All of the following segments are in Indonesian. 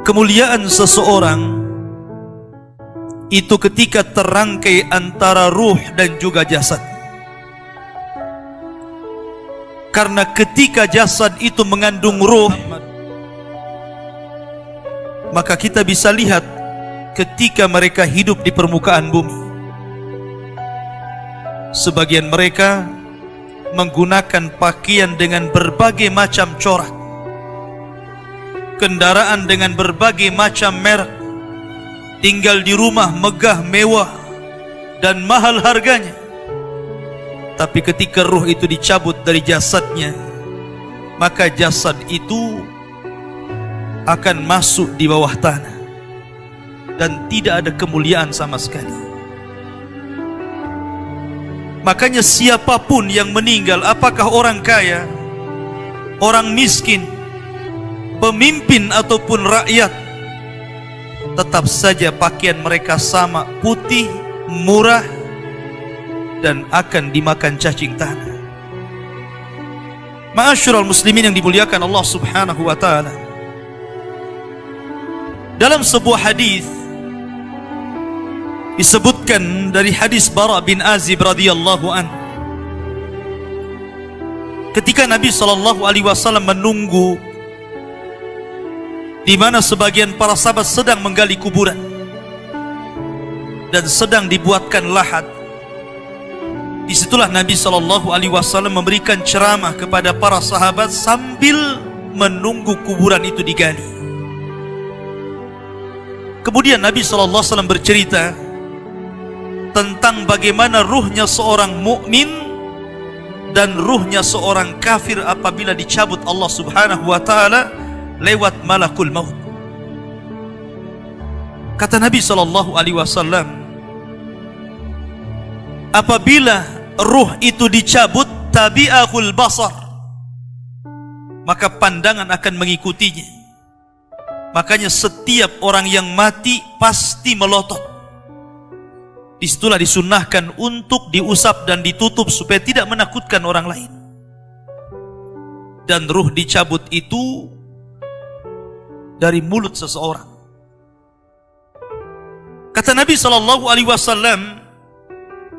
kemuliaan seseorang itu ketika terangkai antara ruh dan juga jasad. Karena ketika jasad itu mengandung ruh, maka kita bisa lihat ketika mereka hidup di permukaan bumi, sebagian mereka menggunakan pakaian dengan berbagai macam corak, kendaraan dengan berbagai macam merek, tinggal di rumah megah mewah dan mahal harganya. Tapi ketika ruh itu dicabut dari jasadnya, maka jasad itu akan masuk di bawah tanah dan tidak ada kemuliaan sama sekali. Makanya siapapun yang meninggal, apakah orang kaya, orang miskin, pemimpin ataupun rakyat, tetap saja pakaian mereka sama, putih, murah, dan akan dimakan cacing tanah. Ma'asyiral muslimin yang dimuliakan Allah Subhanahu wa taala, dalam sebuah hadis disebutkan dari hadis Bara bin Azib radhiyallahu anhu, ketika Nabi sallallahu alaihi wasallam menunggu di mana sebagian para sahabat sedang menggali kuburan dan sedang dibuatkan lahat, disitulah Nabi sallallahu alaihi wasallam memberikan ceramah kepada para sahabat sambil menunggu kuburan itu digali. Kemudian Nabi sallallahu alaihi wasallam bercerita tentang bagaimana ruhnya seorang mukmin dan ruhnya seorang kafir apabila dicabut Allah Subhanahu wa taala lewat malakul maut. Kata Nabi sallallahu alaihi wasallam, apabila ruh itu dicabut, tabi'ahul basar, maka pandangan akan mengikutinya. Makanya setiap orang yang mati pasti melotot. Disitulah disunnahkan untuk diusap dan ditutup supaya tidak menakutkan orang lain. Dan ruh dicabut itu dari mulut seseorang. Kata Nabi sallallahu alaihi wasallam,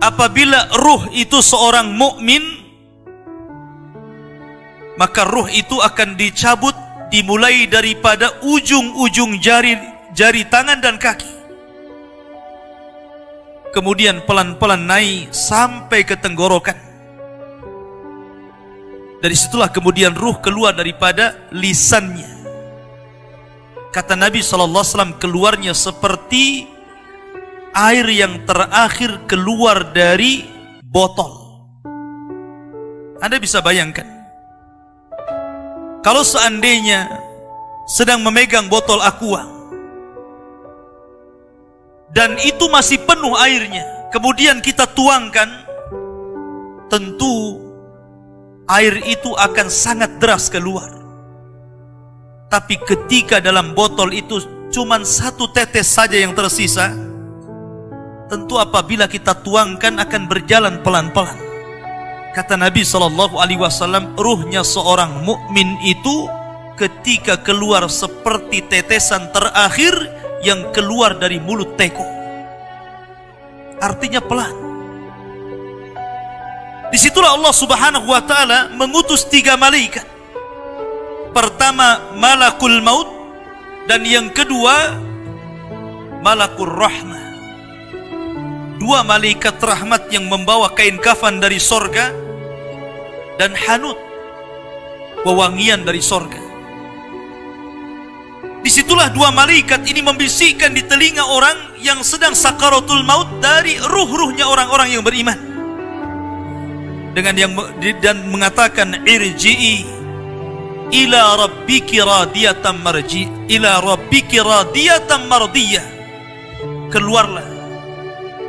apabila ruh itu seorang mukmin, maka ruh itu akan dicabut dimulai daripada ujung-ujung jari tangan dan kaki, kemudian pelan-pelan naik sampai ke tenggorokan. Dari situlah kemudian ruh keluar daripada lisannya. Kata Nabi sallallahu alaihi wasallam, keluarnya seperti air yang terakhir keluar dari botol. Anda bisa bayangkan, kalau seandainya sedang memegang botol aqua dan itu masih penuh airnya, kemudian kita tuangkan, tentu air itu akan sangat deras keluar. Tapi ketika dalam botol itu cuma satu tetes saja yang tersisa, tentu apabila kita tuangkan akan berjalan pelan-pelan. Kata Nabi sallallahu alaihi wasallam, ruhnya seorang mukmin itu ketika keluar seperti tetesan terakhir yang keluar dari mulut teko. Artinya pelan. Disitulah Allah Subhanahu wa taala mengutus 3 malaikat. Pertama malakul maut, dan yang kedua malakul rahmah. 2 malaikat rahmat yang membawa kain kafan dari sorga dan hanut, wewangian dari sorga. Disitulah 2 malaikat ini membisikkan di telinga orang yang sedang sakaratul maut dari ruh-ruhnya orang-orang yang beriman, dan mengatakan, irji'i ila rabbiki radiyatan marji, ila rabbiki radiyatan mardiyah, keluarlah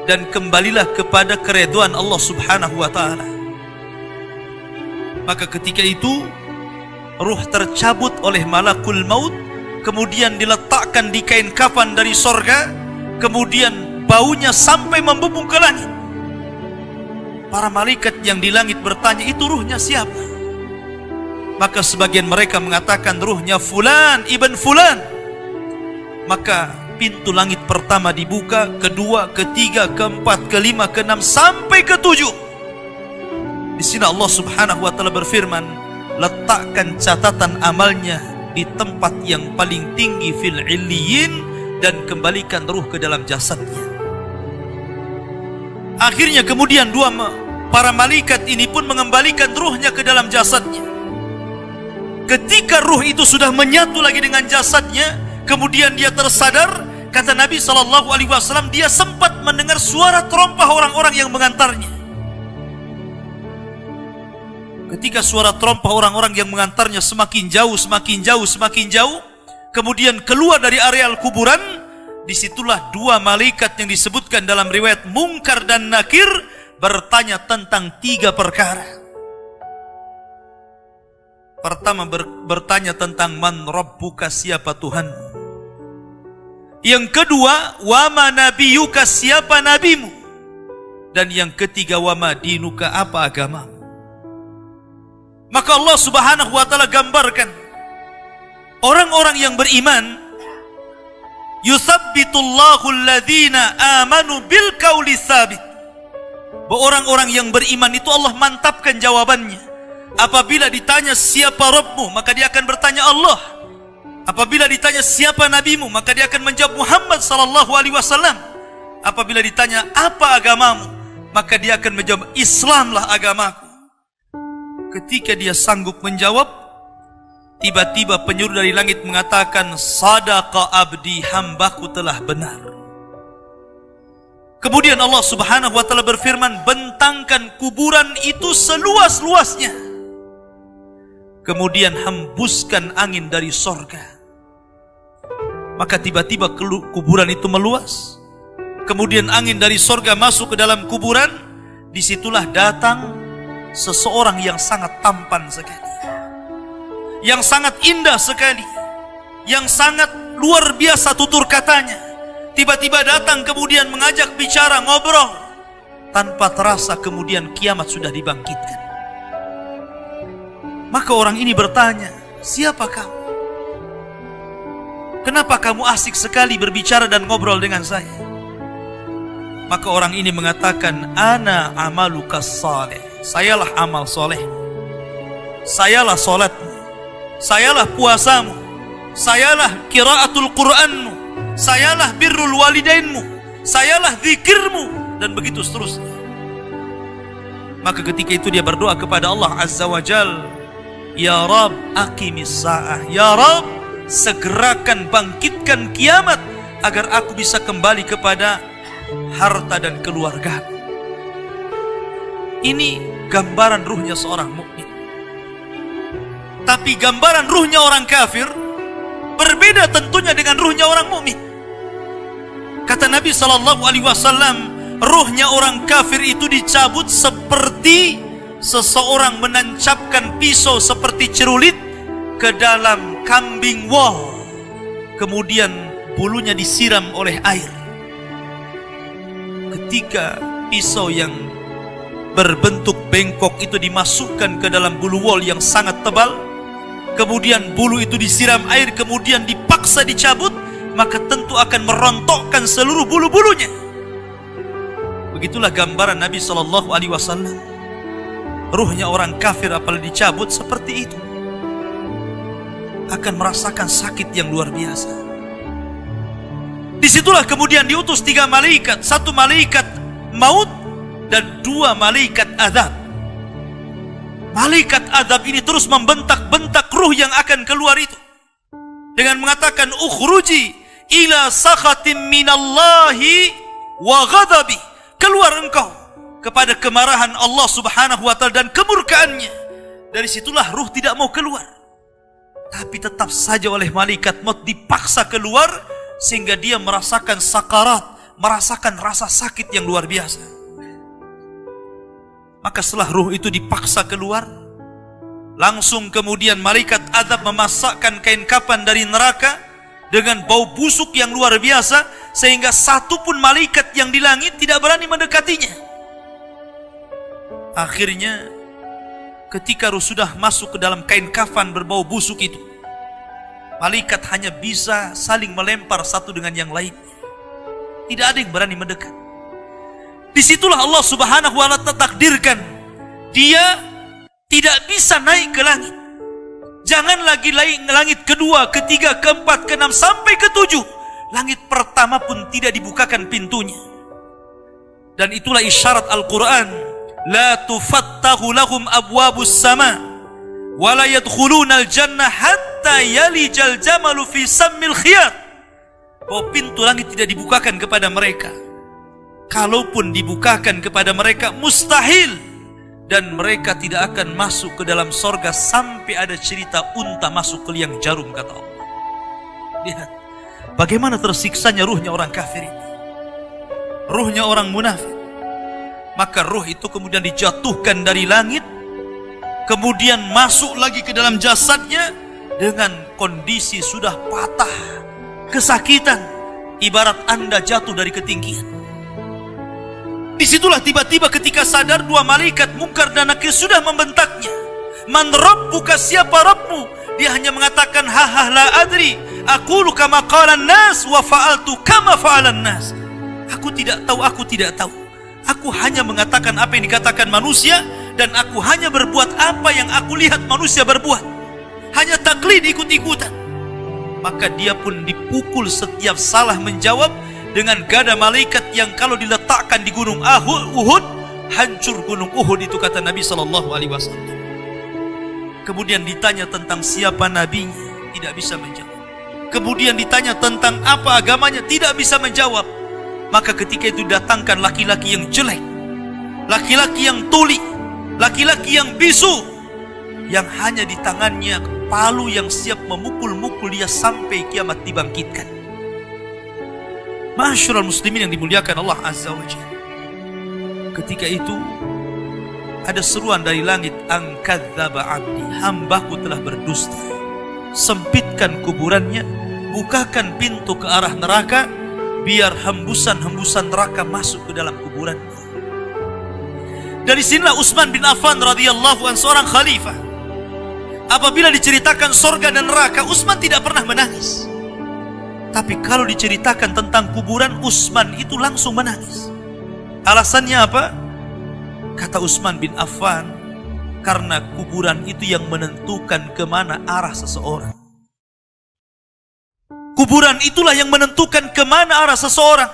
dan kembalilah kepada keridhaan Allah Subhanahu wa taala. Maka ketika itu ruh tercabut oleh malakul maut, kemudian diletakkan di kain kafan dari sorga, kemudian baunya sampai membubung ke langit. Para malaikat yang di langit bertanya, itu ruhnya siapa? Maka sebagian mereka mengatakan ruhnya fulan ibn fulan. maka pintu langit pertama dibuka, kedua, ketiga, keempat, kelima, keenam, sampai ketujuh. Di sini Allah Subhanahu wa taala berfirman, letakkan catatan amalnya di tempat yang paling tinggi fil illiyin, dan kembalikan ruh ke dalam jasadnya. Akhirnya kemudian para malaikat ini pun mengembalikan ruhnya ke dalam jasadnya. Ketika ruh itu sudah menyatu lagi dengan jasadnya, kemudian dia tersadar. Kata Nabi SAW, dia sempat mendengar suara terompah orang-orang yang mengantarnya. Ketika suara terompah orang-orang yang mengantarnya semakin jauh, semakin jauh, semakin jauh, kemudian keluar dari areal kuburan, disitulah dua malaikat yang disebutkan dalam riwayat Munkar dan Nakir bertanya tentang tiga perkara. Pertama bertanya tentang man rabbuka, siapa Tuhanmu. Yang kedua, wama nabiyuka, siapa nabimu. Dan yang ketiga, wama dinuka, apa agamamu. Maka Allah Subhanahu wa taala gambarkan orang-orang yang beriman, yuthabbitullahu alladhina amanu bil qawli tsabit. Orang-orang yang beriman itu Allah mantapkan jawabannya. Apabila ditanya siapa Rabbmu, maka dia akan bertanya Allah. Apabila ditanya siapa nabimu, maka dia akan menjawab Muhammad sallallahu alaihi wasallam. Apabila ditanya apa agamamu, maka dia akan menjawab Islamlah agamaku. Ketika dia sanggup menjawab, tiba-tiba penyuruh dari langit mengatakan, sadaqa abdi, hambaku telah benar. Kemudian Allah Subhanahu wa taala berfirman, bentangkan kuburan itu seluas-luasnya. Kemudian hembuskan angin dari sorga. Maka tiba-tiba kuburan itu meluas. Kemudian angin dari sorga masuk ke dalam kuburan. Disitulah datang seseorang yang sangat tampan sekali, yang sangat indah sekali, yang sangat luar biasa tutur katanya. Tiba-tiba datang kemudian mengajak bicara, ngobrol. Tanpa terasa kemudian kiamat sudah dibangkitkan. Maka orang ini bertanya, siapa kamu? Kenapa kamu asik sekali berbicara dan ngobrol dengan saya? Maka orang ini mengatakan, ana amaluka saleh. Sayalah amal soleh. Sayalah solatmu. Sayalah puasamu. Sayalah qiraatul Qur'anmu. Sayalah birrul walidainmu. Sayalah zikirmu. Dan begitu seterusnya. Maka ketika itu dia berdoa kepada Allah Azza wa Jal, ya Rab, aqimis sa'ah. Ya Rab, segerakan bangkitkan kiamat agar aku bisa kembali kepada harta dan keluarga. Ini gambaran ruhnya seorang mukmin. Tapi gambaran ruhnya orang kafir berbeda tentunya dengan ruhnya orang mukmin. Kata Nabi SAW, ruhnya orang kafir itu dicabut seperti seseorang menancapkan pisau seperti cerulit ke dalam kambing wol, kemudian bulunya disiram oleh air. Ketika pisau yang berbentuk bengkok itu dimasukkan ke dalam bulu wol yang sangat tebal, kemudian bulu itu disiram air, kemudian dipaksa dicabut, maka tentu akan merontokkan seluruh bulu-bulunya. Begitulah gambaran Nabi SAW. Ruhnya orang kafir apabila dicabut seperti itu, akan merasakan sakit yang luar biasa. Disitulah kemudian diutus 3 malaikat, 1 malaikat maut dan 2 malaikat azab. Malaikat azab ini terus membentak-bentak ruh yang akan keluar itu dengan mengatakan, ukhruji ila sakhatim minallahi wa ghadabi. Keluar engkau kepada kemarahan Allah Subhanahu wa taala dan kemurkaannya. Dari situlah ruh tidak mau keluar, tapi tetap saja oleh malaikat maut dipaksa keluar, sehingga dia merasakan sakarat, merasakan rasa sakit yang luar biasa. Maka setelah ruh itu dipaksa keluar, langsung kemudian malaikat azab memasakkan kain kafan dari neraka dengan bau busuk yang luar biasa, sehingga satu pun malaikat yang di langit tidak berani mendekatinya. Akhirnya ketika ruh sudah masuk ke dalam kain kafan berbau busuk itu, Malaikat hanya bisa saling melempar satu dengan yang lain. Tidak ada yang berani mendekat. Disitulah Allah Subhanahu wa ta'ala takdirkan dia tidak bisa naik ke langit. Jangan lagi langit kedua, ketiga, keempat, keenam, sampai ketujuh. Langit pertama pun tidak dibukakan pintunya. Dan itulah isyarat Al-Quran. La tufattahu lahum abwabus sama wa la yadkhuluna al-jannah hatta yalijal jamalu fi sammil khiyat. Bahwa pintu langit tidak dibukakan kepada mereka. Kalaupun dibukakan kepada mereka, mustahil. Dan mereka tidak akan masuk ke dalam sorga sampai ada cerita unta masuk ke liang jarum, kata Allah. Lihat bagaimana tersiksanya ruhnya orang kafir itu, ruhnya orang munafik. Maka ruh itu kemudian dijatuhkan dari langit, kemudian masuk lagi ke dalam jasadnya dengan kondisi sudah patah, kesakitan, ibarat Anda jatuh dari ketinggian. Disitulah tiba-tiba ketika sadar, dua malaikat Munkar dan Nakir sudah membentaknya. Man rabbuka, siapa Rabbmu? Dia hanya mengatakan ha la adri, aqulu kama qala an-nas wa fa'altu kama fa'alan nas. Aku tidak tahu, aku tidak tahu. Aku hanya mengatakan apa yang dikatakan manusia, dan aku hanya berbuat apa yang aku lihat manusia berbuat. Hanya taklid, ikut-ikutan. Maka dia pun dipukul setiap salah menjawab dengan gada malaikat yang kalau diletakkan di gunung Uhud, hancur gunung Uhud itu, kata Nabi SAW. Kemudian ditanya tentang siapa nabinya, tidak bisa menjawab. Kemudian ditanya tentang apa agamanya, tidak bisa menjawab. Maka ketika itu datangkan laki-laki yang jelek, laki-laki yang tuli, laki-laki yang bisu, yang hanya di tangannya palu yang siap memukul-mukul dia sampai kiamat dibangkitkan. Ma'asyiral muslimin yang dimuliakan Allah Azza wa Jalla. Ketika itu ada seruan dari langit, angkadzaba abdi, hambaku telah berdusta. Sempitkan kuburannya, bukakan pintu ke arah neraka, biar hembusan-hembusan neraka masuk ke dalam kuburannya. Dari sinilah Utsman bin Affan radhiyallahu anhu, seorang khalifah, apabila diceritakan sorga dan neraka, Utsman tidak pernah menangis. Tapi kalau diceritakan tentang kuburan, Utsman itu langsung menangis. Alasannya apa? Kata Utsman bin Affan, karena kuburan itu yang menentukan kemana arah seseorang. Kuburan itulah yang menentukan kemana arah seseorang.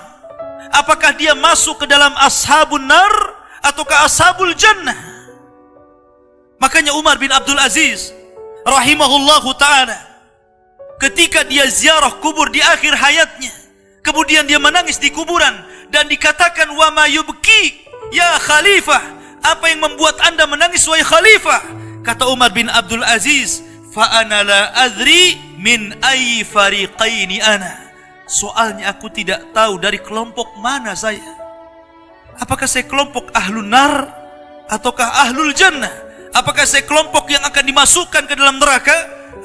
Apakah dia masuk ke dalam ashabun nar ataukah ashabul jannah. Makanya Umar bin Abdul Aziz rahimahullahu ta'ala, ketika dia ziarah kubur di akhir hayatnya, kemudian dia menangis di kuburan dan dikatakan, wa ma yubki ya khalifah, apa yang membuat anda menangis wahai khalifah? Kata Umar bin Abdul Aziz, fa ana la adri min ayyi fariqaini ana. Soalnya aku tidak tahu dari kelompok mana saya. Apakah saya kelompok ahlun nar ataukah ahlul jannah? Apakah saya kelompok yang akan dimasukkan ke dalam neraka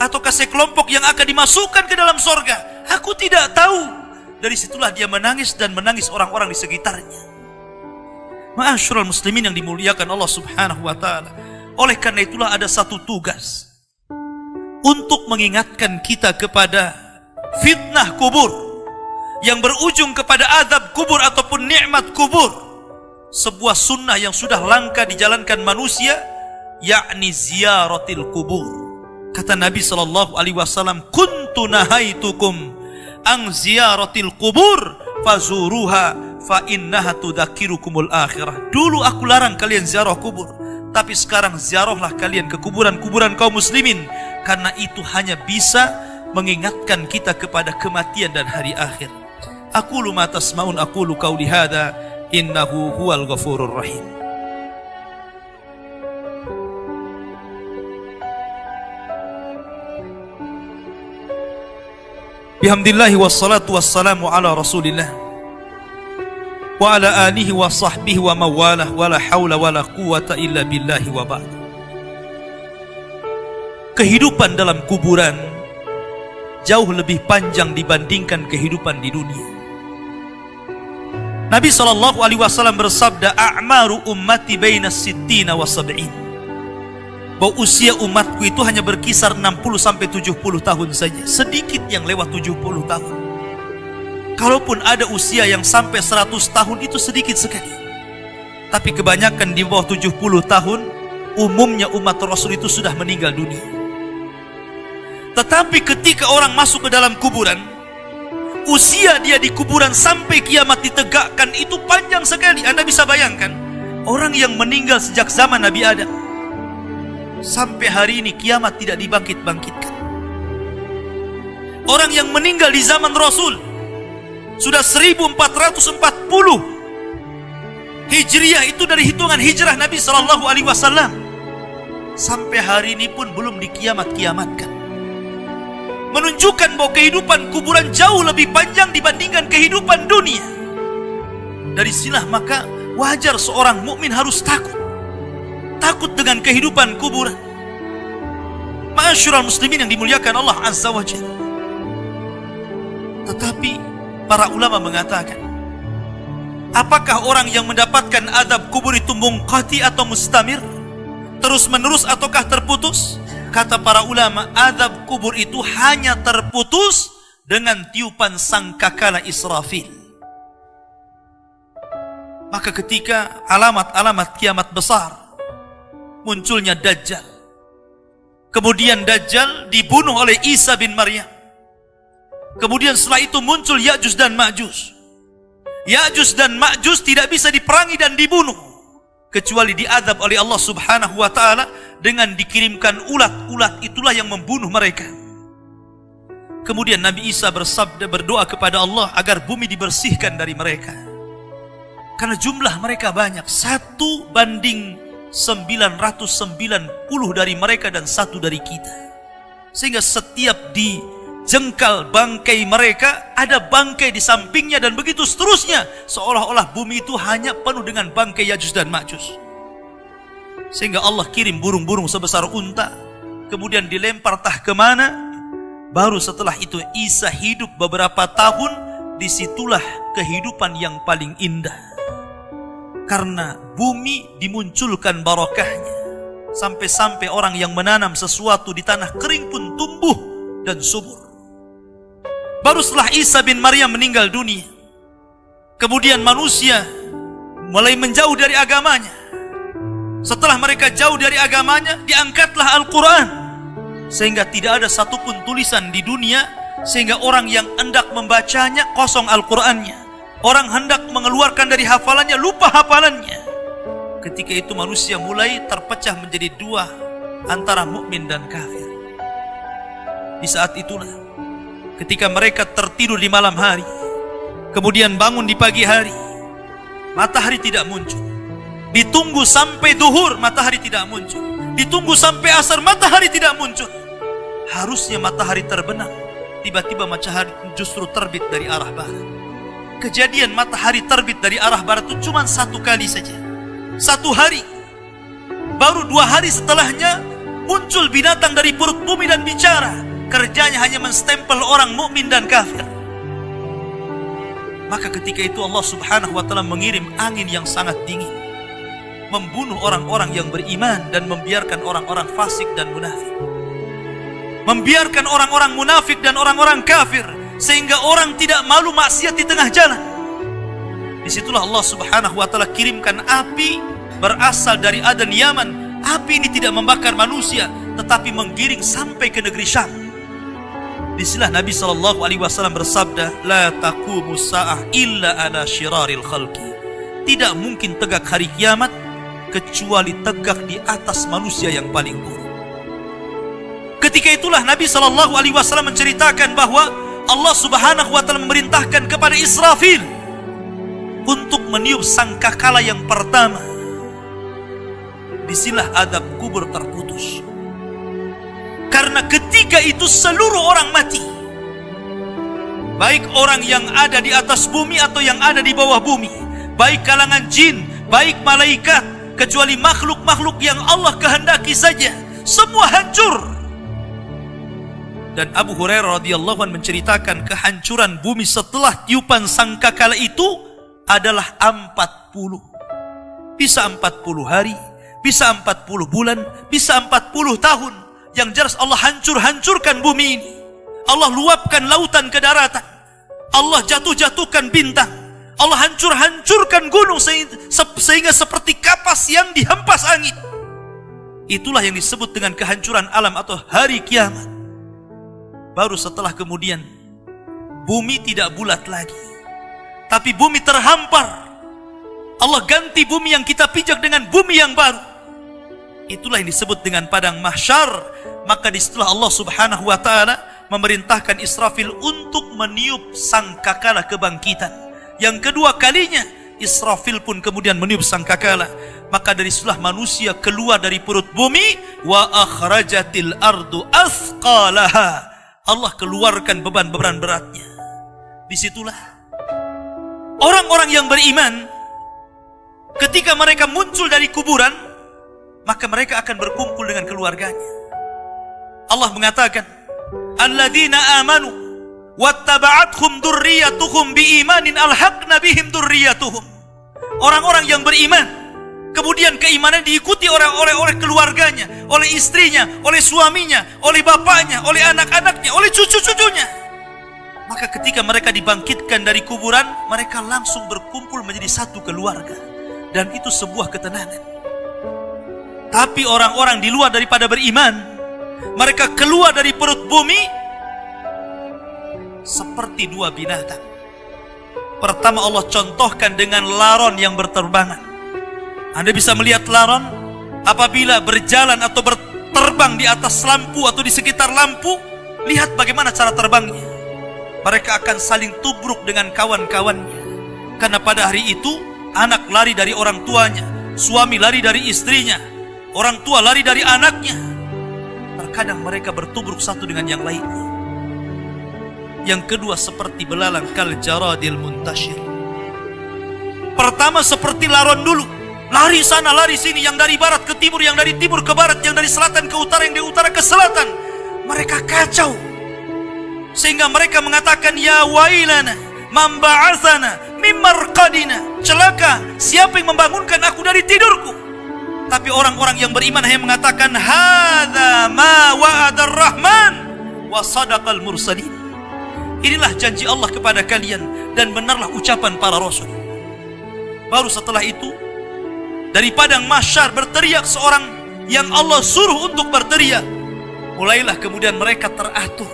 ataukah saya kelompok yang akan dimasukkan ke dalam sorga? Aku tidak tahu. Dari situlah dia menangis dan menangis orang-orang di sekitarnya. Ma'asyiral muslimin yang dimuliakan Allah Subhanahu wa ta'ala. Oleh karena itulah ada satu tugas untuk mengingatkan kita kepada fitnah kubur yang berujung kepada azab kubur ataupun nikmat kubur. Sebuah sunnah yang sudah langka dijalankan manusia, yakni ziyaratil kubur. Kata Nabi SAW, kuntu nahaitukum ang ziyaratil kubur fazuruha fa innaha tudzakirukumul akhirah. Dulu aku larang kalian ziarah kubur, tapi sekarang ziarahlah kalian ke kuburan-kuburan kaum muslimin, karena itu hanya bisa mengingatkan kita kepada kematian dan hari akhir. Aqulu ma tasma'un, aqulu qauli hadza, innahu huwal ghafurur rahim. Bihamdillahi wassalatu wassalamu ala rasulillah wa ala alihi wa sahbihi wa mawalah, wa la hawla wa la quwata illa billahi wa ba'd. Kehidupan dalam kuburan jauh lebih panjang dibandingkan kehidupan di dunia. Nabi SAW bersabda, a'maru ummati baina sittina wa sab'in. bahwa usia umatku itu hanya berkisar 60-70 tahun saja. Sedikit yang lewat 70 tahun. Kalaupun ada usia yang sampai 100 tahun itu sedikit sekali. Tapi kebanyakan di bawah 70 tahun, umumnya umat Rasul itu sudah meninggal dunia. Tetapi ketika orang masuk ke dalam kuburan, usia dia di kuburan sampai kiamat ditegakkan itu panjang sekali. Anda bisa bayangkan, orang yang meninggal sejak zaman Nabi Adam sampai hari ini kiamat tidak dibangkit-bangkitkan. Orang yang meninggal di zaman Rasul sudah 1440 Hijriah, itu dari hitungan hijrah Nabi SAW, sampai hari ini pun belum dikiamat-kiamatkan. Menunjukkan bahwa kehidupan kuburan jauh lebih panjang dibandingkan kehidupan dunia. Dari sinilah maka wajar seorang mukmin harus takut. Takut dengan kehidupan kuburan. Ma'asyiral muslimin yang dimuliakan Allah Azza wa Jalla. Tetapi para ulama mengatakan, apakah orang yang mendapatkan azab kubur itu munqati atau mustamir? Terus menerus ataukah terputus? Kata para ulama, azab kubur itu hanya terputus dengan tiupan sangkakala Israfil. Maka ketika alamat-alamat kiamat besar, munculnya Dajjal. Kemudian Dajjal dibunuh oleh Isa bin Maryam. Kemudian setelah itu muncul Ya'juj dan Ma'juj. Ya'juj dan Ma'juj tidak bisa diperangi dan dibunuh kecuali diazab oleh Allah Subhanahu wa ta'ala dengan dikirimkan ulat-ulat, itulah yang membunuh mereka. Kemudian Nabi Isa bersabda, berdoa kepada Allah agar bumi dibersihkan dari mereka. Karena jumlah mereka banyak, 1:990 dari mereka dan 1 dari kita. Sehingga setiap dijengkal bangkai mereka, ada bangkai di sampingnya dan begitu seterusnya. Seolah-olah bumi itu hanya penuh dengan bangkai Ya'juj dan Ma'juj. Sehingga Allah kirim burung-burung sebesar unta, kemudian dilempar entah kemana. Baru setelah itu Isa hidup beberapa tahun. Disitulah kehidupan yang paling indah, karena bumi dimunculkan barokahnya. Sampai-sampai orang yang menanam sesuatu di tanah kering pun tumbuh dan subur. Baru setelah Isa bin Maryam meninggal dunia, kemudian manusia mulai menjauh dari agamanya. Setelah mereka jauh dari agamanya, diangkatlah Al-Quran. Sehingga tidak ada satupun tulisan di dunia, sehingga orang yang hendak membacanya kosong Al-Qurannya. Orang hendak mengeluarkan dari hafalannya, lupa hafalannya. Ketika itu manusia mulai terpecah menjadi dua, antara mukmin dan kafir. Di saat itulah, ketika mereka tertidur di malam hari, kemudian bangun di pagi hari, matahari tidak muncul. Ditunggu sampai duhur, matahari tidak muncul. Ditunggu sampai asar, matahari tidak muncul. Harusnya matahari terbenam, tiba-tiba matahari justru terbit dari arah barat. Kejadian matahari terbit dari arah barat itu cuma 1 kali saja, 1 hari. Baru 2 hari setelahnya muncul binatang dari perut bumi dan bicara. Kerjanya hanya menstempel orang mukmin dan kafir. Maka ketika itu Allah Subhanahu wa ta'ala mengirim angin yang sangat dingin, membunuh orang-orang yang beriman dan membiarkan orang-orang fasik dan munafik. Membiarkan orang-orang munafik dan orang-orang kafir, sehingga orang tidak malu maksiat di tengah jalan. Disitulah Allah Subhanahu wa ta'ala kirimkan api berasal dari Aden Yaman. Api ini tidak membakar manusia, tetapi menggiring sampai ke negeri Syam. Disinilah Nabi SAW bersabda, la taqumu sa'ah illa ala syiraril khalqi. Tidak mungkin tegak hari kiamat kecuali tegak di atas manusia yang paling buruk. Ketika itulah Nabi SAW menceritakan bahwa Allah Subhanahu wa ta'ala memerintahkan kepada Israfil untuk meniup sangkakala yang pertama. Disinilah adab kubur terputus. Karena ketika itu seluruh orang mati, baik orang yang ada di atas bumi atau yang ada di bawah bumi, baik kalangan jin, baik malaikat, kecuali makhluk-makhluk yang Allah kehendaki saja, semua hancur. Dan Abu Hurairah radhiyallahu anhu menceritakan kehancuran bumi setelah tiupan sangkakala itu adalah 40. Bisa 40 hari, bisa 40 bulan, bisa 40 tahun. Yang jelas Allah hancurkan bumi ini. Allah luapkan lautan ke daratan. Allah jatuhkan bintang. Allah hancurkan gunung sehingga seperti kapas yang dihempas angin. Itulah yang disebut dengan kehancuran alam atau hari kiamat. Baru setelah kemudian bumi tidak bulat lagi, tapi bumi terhampar. Allah ganti bumi yang kita pijak dengan bumi yang baru. Itulah yang disebut dengan padang mahsyar. Maka disitulah Allah subhanahu wa ta'ala memerintahkan Israfil untuk meniup sangkakala kebangkitan. Yang kedua kalinya Israfil pun kemudian meniup sangkakala. Maka dari situlah manusia keluar dari perut bumi. Wa akhrajatil ardu athqalaha. Allah keluarkan beban-beban beratnya. Disitulah orang-orang yang beriman, ketika mereka muncul dari kuburan, maka mereka akan berkumpul dengan keluarganya. Allah mengatakan, alladzina amanu wattaba'athum dzurriyyatuhum biimanin alhaqna bihim dzurriyyatuhum. Orang-orang yang beriman, kemudian keimanan diikuti oleh keluarganya, oleh istrinya, oleh suaminya, oleh bapaknya, oleh anak-anaknya, oleh cucu-cucunya. Maka ketika mereka dibangkitkan dari kuburan, mereka langsung berkumpul menjadi satu keluarga. Dan itu sebuah ketenangan. Tapi orang-orang di luar daripada beriman, mereka keluar dari perut bumi seperti dua binatang. Pertama Allah contohkan dengan laron yang berterbangan. Anda bisa melihat laron apabila berjalan atau berterbang di atas lampu atau di sekitar lampu. Lihat bagaimana cara terbangnya. Mereka akan saling tubruk dengan kawan-kawannya. Karena pada hari itu anak lari dari orang tuanya, suami lari dari istrinya, orang tua lari dari anaknya. Terkadang mereka bertubruk satu dengan yang lainnya. Yang kedua seperti belalang kal jaradil muntashir. Pertama seperti laron dulu, lari sana lari sini, yang dari barat ke timur, yang dari timur ke barat, yang dari selatan ke utara, yang dari utara ke selatan. Mereka kacau sehingga mereka mengatakan ya wailana man ba'atsana mim marqadina. Celaka, siapa yang membangunkan aku dari tidurku? Tapi orang-orang yang beriman hanya mengatakan hadza ma wa'adar rahman wa sadaqal mursalin. Inilah janji Allah kepada kalian dan benarlah ucapan para rasul. Baru setelah itu dari padang mahsyar berteriak seorang yang Allah suruh untuk berteriak. Mulailah kemudian mereka teratur.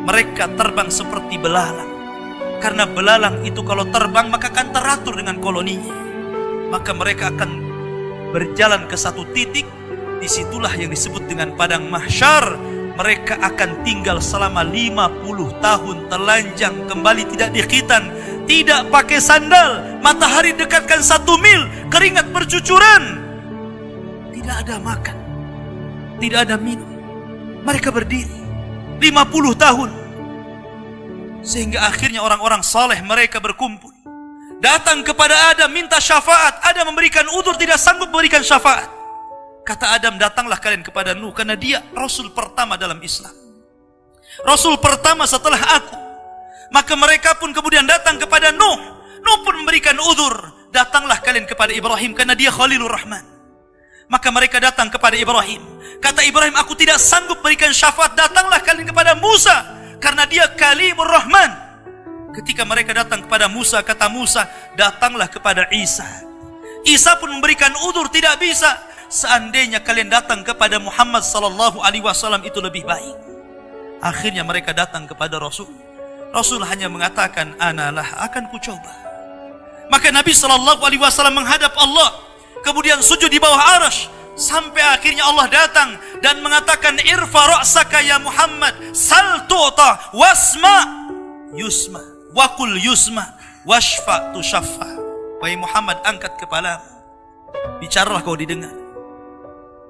Mereka terbang seperti belalang. Karena belalang itu kalau terbang maka akan teratur dengan koloninya. Maka mereka akan berjalan ke satu titik. Disitulah yang disebut dengan padang mahsyar. Mereka akan tinggal selama 50 tahun telanjang, kembali tidak dikhitan, tidak pakai sandal, matahari dekatkan 1 mil, keringat bercucuran, tidak ada makan, tidak ada minum. Mereka berdiri 50 tahun. Sehingga akhirnya orang-orang saleh mereka berkumpul, datang kepada Adam minta syafaat. Adam memberikan udzur, tidak sanggup memberikan syafaat. Kata Adam, datanglah kalian kepada Nuh, karena dia Rasul pertama dalam Islam, Rasul pertama setelah aku. Maka mereka pun kemudian datang kepada Nuh. Nuh pun memberikan udzur, datanglah kalian kepada Ibrahim, karena dia Khalilur Rahman. Maka mereka datang kepada Ibrahim. Kata Ibrahim, aku tidak sanggup berikan syafaat, datanglah kalian kepada Musa, karena dia Kalimur Rahman. Ketika mereka datang kepada Musa, kata Musa, datanglah kepada Isa. Isa pun memberikan udzur, tidak bisa. Seandainya kalian datang kepada Muhammad sallallahu alaihi wasallam itu lebih baik. Akhirnya mereka datang kepada Rasul. Rasul hanya mengatakan, analah, akan kucoba. Maka Nabi sallallahu alaihi wasallam menghadap Allah, kemudian sujud di bawah arsy, sampai akhirnya Allah datang dan mengatakan, irfa ra'saka ya Muhammad, sal tu'ta, wasma yusma, wakul yusma, washfa tushaffa. Wahai Muhammad, angkat kepalamu, bicaralah kau didengar.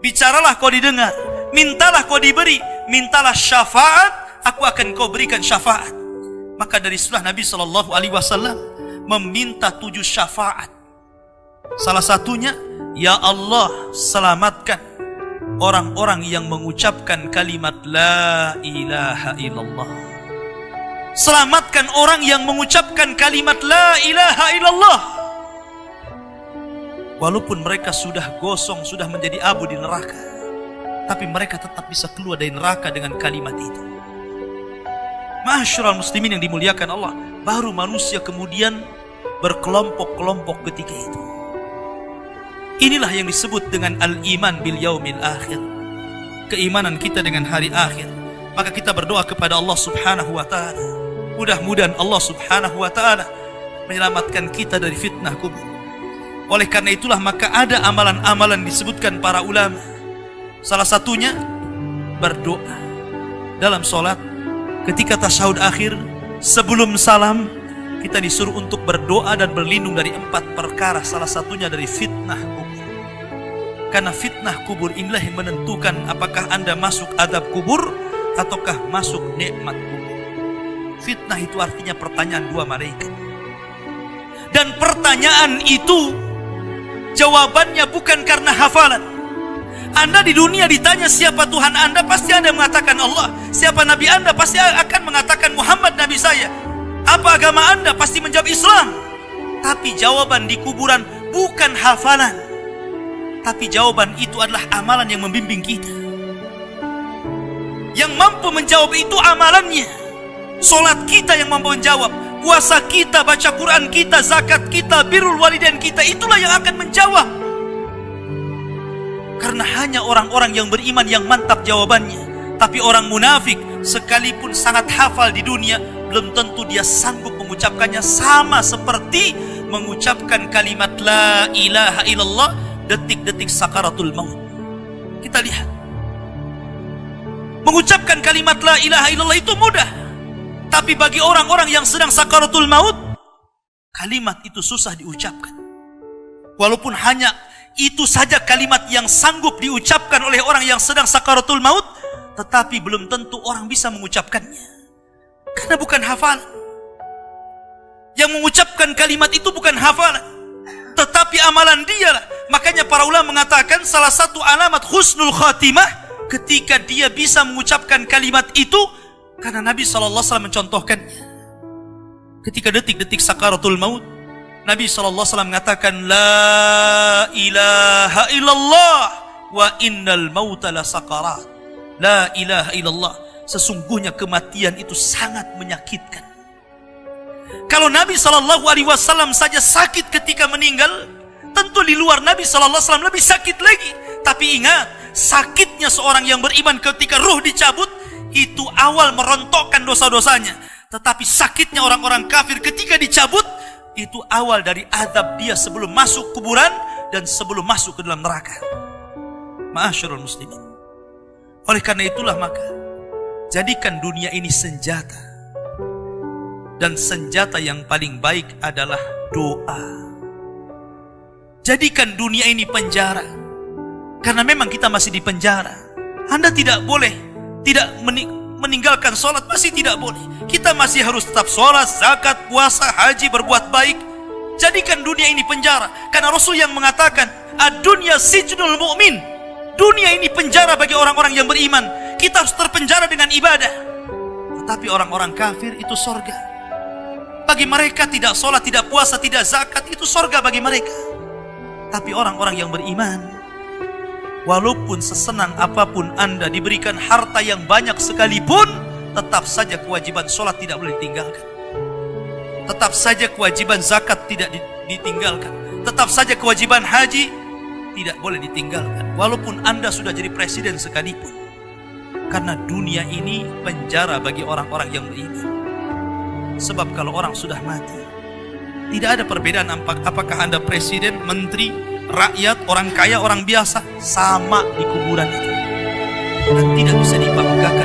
Bicaralah kau didengar, mintalah kau diberi, mintalah syafaat, aku akan kau berikan syafaat. Maka dari situlah Nabi SAW meminta 7 syafaat. Salah satunya, ya Allah, selamatkan orang-orang yang mengucapkan kalimat la ilaha illallah. Selamatkan orang yang mengucapkan kalimat la ilaha illallah. Walaupun mereka sudah gosong, sudah menjadi abu di neraka, tapi mereka tetap bisa keluar dari neraka dengan kalimat itu. Ma'asyiral muslimin yang dimuliakan Allah, baru manusia kemudian berkelompok-kelompok ketika itu. Inilah yang disebut dengan al-iman bil yaumil akhir. Keimanan kita dengan hari akhir. Maka kita berdoa kepada Allah subhanahu wa ta'ala. Mudah-mudahan Allah subhanahu wa ta'ala menyelamatkan kita dari fitnah kubur. Oleh karena itulah maka ada amalan-amalan disebutkan para ulama. Salah satunya berdoa dalam sholat. Ketika tasyahud akhir, sebelum salam, kita disuruh untuk berdoa dan berlindung dari 4 perkara. Salah satunya dari fitnah kubur. Karena fitnah kubur inilah yang menentukan apakah Anda masuk adab kubur ataukah masuk nikmat kubur. Fitnah itu artinya pertanyaan 2 malaikat. Dan pertanyaan itu jawabannya bukan karena hafalan. Anda di dunia ditanya siapa Tuhan Anda, pasti Anda mengatakan Allah. Siapa Nabi Anda, pasti akan mengatakan Muhammad Nabi saya. Apa agama Anda, pasti menjawab Islam. Tapi jawaban di kuburan bukan hafalan, tapi jawaban itu adalah amalan yang membimbing kita. Yang mampu menjawab itu amalannya. Solat kita yang mampu menjawab, puasa kita, baca Quran kita, zakat kita, birrul walidain kita, itulah yang akan menjawab. Karena hanya orang-orang yang beriman yang mantap jawabannya. Tapi orang munafik sekalipun sangat hafal di dunia, belum tentu dia sanggup mengucapkannya, sama seperti mengucapkan kalimat la ilaha illallah detik-detik sakaratul maut. Kita lihat, mengucapkan kalimat la ilaha illallah itu mudah, tapi bagi orang-orang yang sedang sakaratul maut, kalimat itu susah diucapkan. Walaupun hanya itu saja kalimat yang sanggup diucapkan oleh orang yang sedang sakaratul maut, tetapi belum tentu orang bisa mengucapkannya, karena bukan hafalan. Yang mengucapkan kalimat itu bukan hafalan, tetapi amalan dialah. Makanya para ulama mengatakan salah satu alamat husnul khatimah ketika dia bisa mengucapkan kalimat itu, karena Nabi SAW mencontohkannya. Ketika detik-detik sakaratul maut, Nabi SAW mengatakan la ilaha illallah wa innal mauta la sakarat. La ilaha illallah, sesungguhnya kematian itu sangat menyakitkan. Kalau Nabi SAW saja sakit ketika meninggal, tentu di luar Nabi SAW lebih sakit lagi. Tapi ingat, sakitnya seorang yang beriman ketika ruh dicabut, itu awal merontokkan dosa-dosanya. Tetapi sakitnya orang-orang kafir ketika dicabut, itu awal dari azab dia sebelum masuk kuburan dan sebelum masuk ke dalam neraka. Ma'asyiral muslimin. Oleh karena itulah maka jadikan dunia ini senjata, dan senjata yang paling baik adalah doa. Jadikan dunia ini penjara, karena memang kita masih di penjara. Anda tidak boleh tidak meninggalkan sholat, masih tidak boleh. Kita masih harus tetap sholat, zakat, puasa, haji, berbuat baik. Jadikan dunia ini penjara, karena Rasul yang mengatakan ad-dunya sijnul mu'min. Dunia ini penjara bagi orang-orang yang beriman. Kita harus terpenjara dengan ibadah. Tetapi orang-orang kafir itu sorga. Bagi mereka tidak sholat, tidak puasa, tidak zakat, itu sorga bagi mereka. Tapi orang-orang yang beriman, walaupun sesenang apapun Anda diberikan harta yang banyak sekalipun, tetap saja kewajiban sholat tidak boleh ditinggalkan. Tetap saja kewajiban zakat tidak ditinggalkan. Tetap saja kewajiban haji tidak boleh ditinggalkan. Walaupun Anda sudah jadi presiden sekalipun. Karena dunia ini penjara bagi orang-orang yang beriman. Sebab kalau orang sudah mati, tidak ada perbedaan apakah Anda presiden, menteri, rakyat, orang kaya, orang biasa, sama di kuburan itu. Dan tidak bisa dibanggakan